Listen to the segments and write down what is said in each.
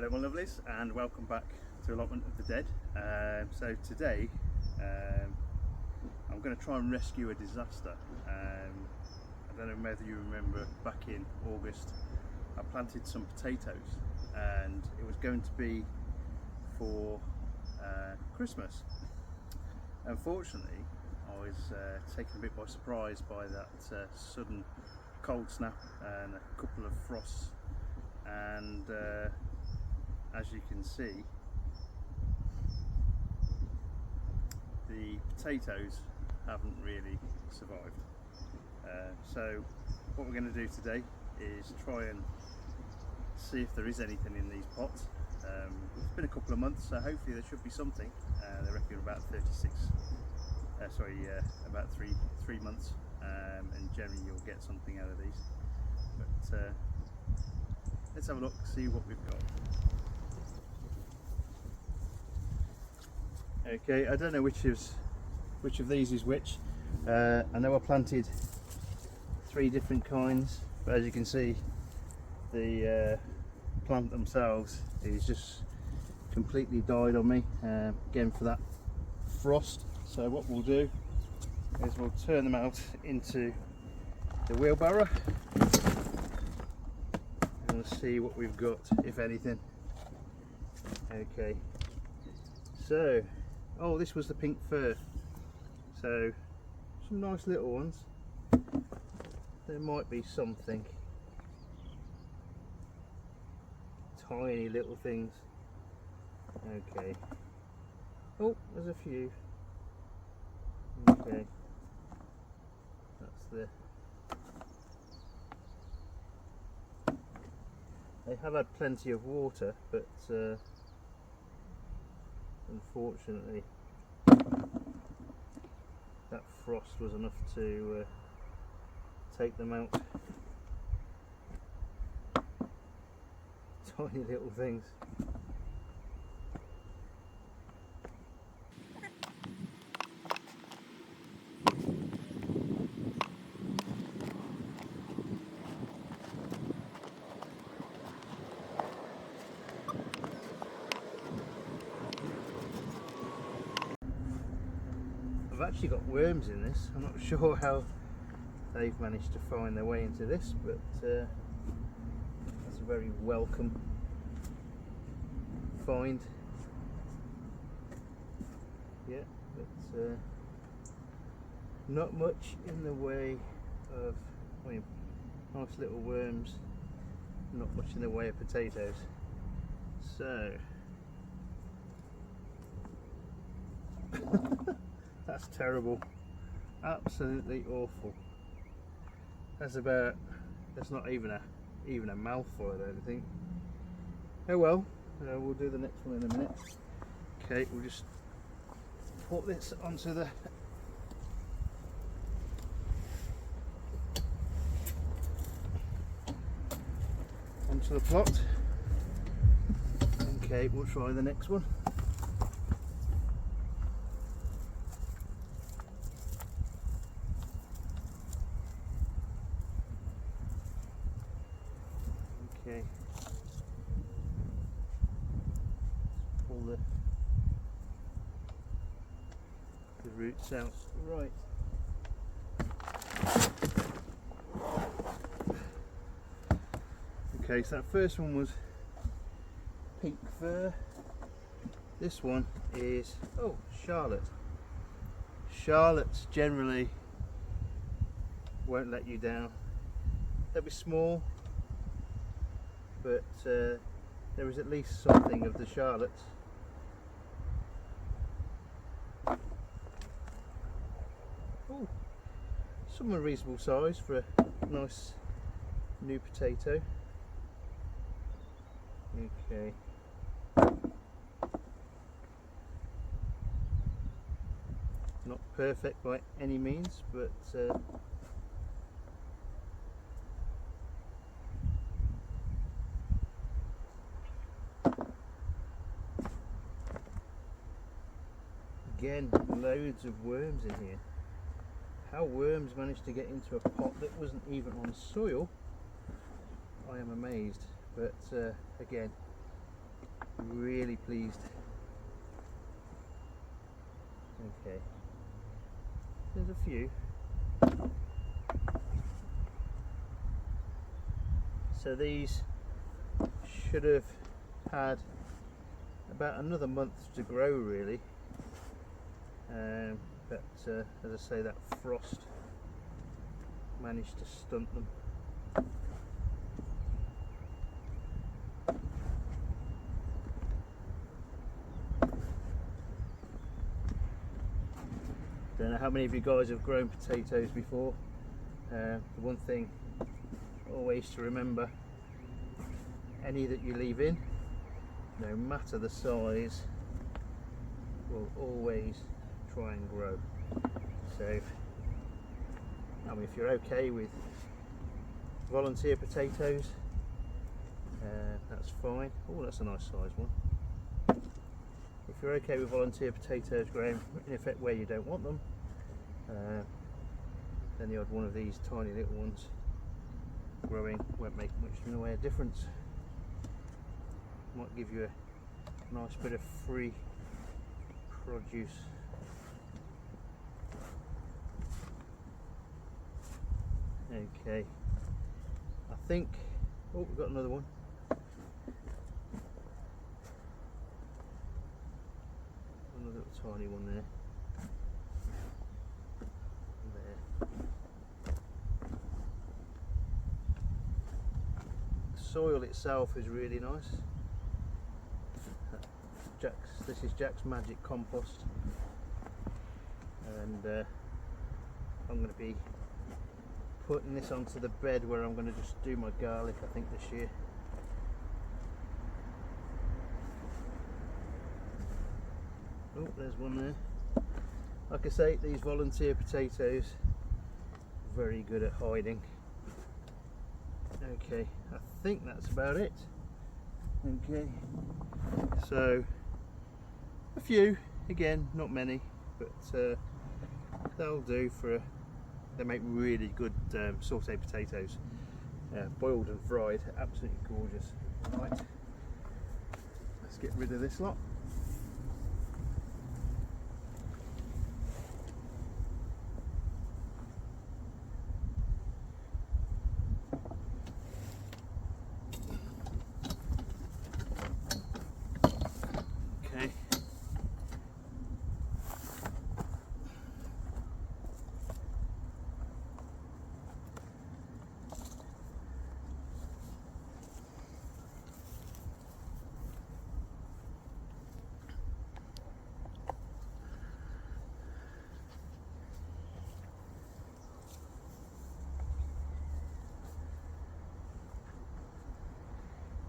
Hello my lovelies, and welcome back to Allotment of the Dead. So today I'm going to try and rescue a disaster. I don't know whether you remember back in August I planted some potatoes and it was going to be for Christmas. Unfortunately I was taken a bit by surprise by that sudden cold snap and a couple of frosts, and as you can see, the potatoes haven't really survived. So what we're going to do today is try and see if there is anything in these pots. It's been a couple of months, so hopefully there should be something. They reckon about about three months, and generally you'll get something out of these. But let's have a look, see what we've got. Okay, I don't know which of these is which. I know I planted 3 different kinds, but as you can see, the plant themselves is just completely died on me, again for that frost. So what we'll do is we'll turn them out into the wheelbarrow and we'll see what we've got, if anything. Okay, so oh, this was the pink fir, so some nice little ones. There might be something, tiny little things. Okay, oh, there's a few. Okay, that's the, they have had plenty of water, but unfortunately that frost was enough to take them out. Tiny little things. I've actually got worms in this. I'm not sure how they've managed to find their way into this, but that's a very welcome find. Yeah, but not much in the way of, I mean, nice little worms, not much in the way of potatoes. So that's terrible, absolutely awful. That's not even a mouthful, I don't think. Oh well, we'll do the next one in a minute. Okay, we'll just put this onto the plot. Okay, we'll try the next one. Okay, pull the roots out. Right. Okay, so that first one was pink fir. This one is, oh, Charlotte. Charlottes generally won't let you down. They'll be small, but there is at least something of the Charlottes. Oh, some reasonable size for a nice new potato. Okay. Not perfect by any means, but again, loads of worms in here. How worms managed to get into a pot that wasn't even on soil, I am amazed. But again, Really pleased. Okay, there's a few. So these should have had about another month to grow really, but as I say, that frost managed to stunt them. Don't know how many of you guys have grown potatoes before. The one thing always to remember, any that you leave in, no matter the size, will always try and grow. So, I mean, if you're okay with volunteer potatoes, that's fine. Oh, that's a nice size one. If you're okay with volunteer potatoes growing in effect where you don't want them, then the odd one of these tiny little ones growing won't make much in the way of difference. Might give you a nice bit of free produce. Okay, I think, oh, we've got another one. Another little tiny one there. The soil itself is really nice. This is Jack's Magic Compost, and I'm going to be putting this onto the bed where I'm going to just do my garlic, I think, this year. Oh, there's one there. Like I say, these volunteer potatoes are very good at hiding. Okay, I think that's about it. Okay, so a few, again, not many, but they'll do for they make really good sauteed potatoes, boiled and fried, absolutely gorgeous. Right, let's get rid of this lot.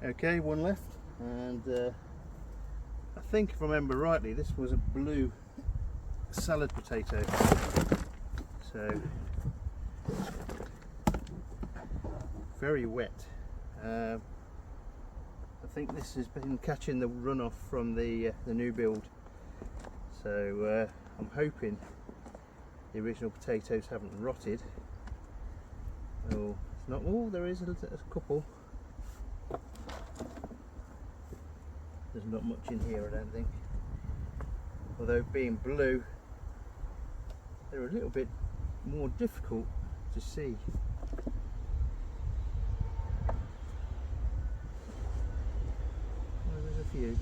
Okay, one left, and I think if I remember rightly, this was a blue salad potato. So very wet. I think this has been catching the runoff from the new build. So I'm hoping the original potatoes haven't rotted. Oh, it's not. Oh, there is a couple. There's not much in here, I don't think. Although being blue, they're a little bit more difficult to see. Well, there's a few.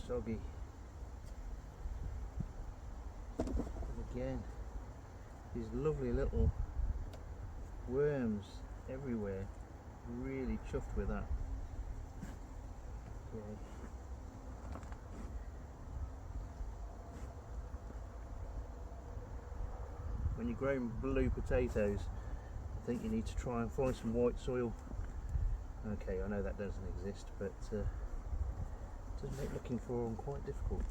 Soggy. And again, these lovely little worms everywhere. Really chuffed with that. Okay. When you're growing blue potatoes, I think you need to try and find some white soil. Okay, I know that doesn't exist, but does make looking for them quite difficult.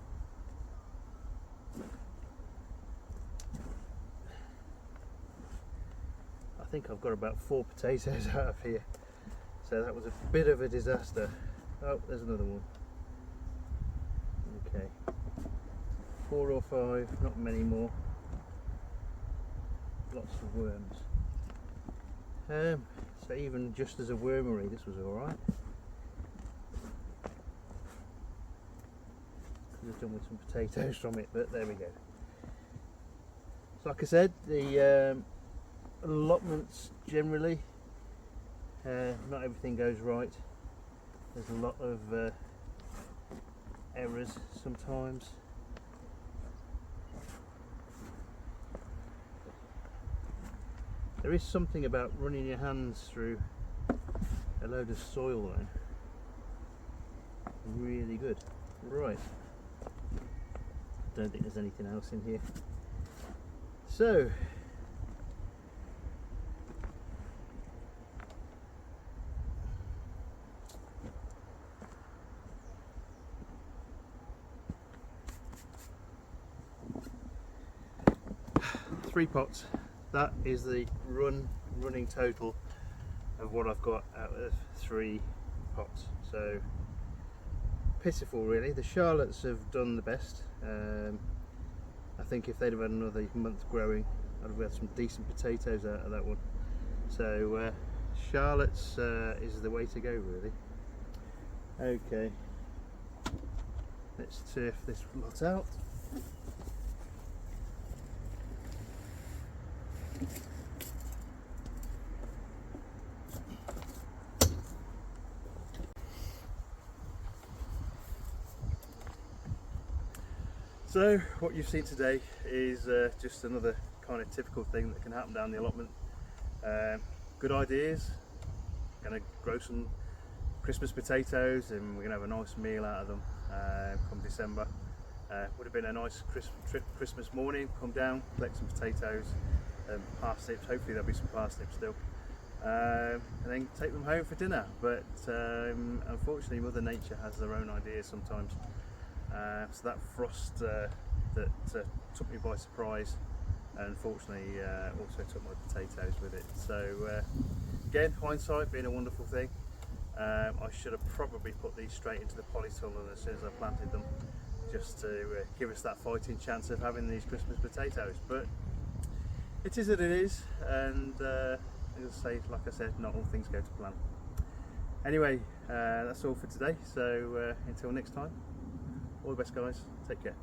I think I've got about 4 potatoes out of here, So that was a bit of a disaster. Oh, there's another one. Okay, 4 or 5, not many more. Lots of worms. So even just as a wormery, this was alright. Could have done with some potatoes from it, but there we go. So like I said, the allotments generally, not everything goes right. There's a lot of errors sometimes. There is something about running your hands through a load of soil though. Really good. Right. Don't think there's anything else in here. So, three pots. That is the running total of what I've got out of 3 pots. So pitiful really. The Charlottes have done the best. I think if they'd have had another month growing, I'd have had some decent potatoes out of that one. So Charlottes is the way to go really. Okay, let's turf this lot out. So what you've seen today is just another kind of typical thing that can happen down the allotment. Good ideas, going to grow some Christmas potatoes and we're going to have a nice meal out of them come December. Would have been a nice Christmas morning, come down, collect some potatoes and parsnips, hopefully there'll be some parsnips still, and then take them home for dinner. But unfortunately Mother Nature has their own ideas sometimes. So that frost that took me by surprise, and unfortunately also took my potatoes with it. So again, hindsight being a wonderful thing. I should have probably put these straight into the polytunnel as soon as I planted them, just to give us that fighting chance of having these Christmas potatoes. But it is what it is, and as I say, like I said, not all things go to plan. Anyway, that's all for today. So until next time, all the best guys, take care.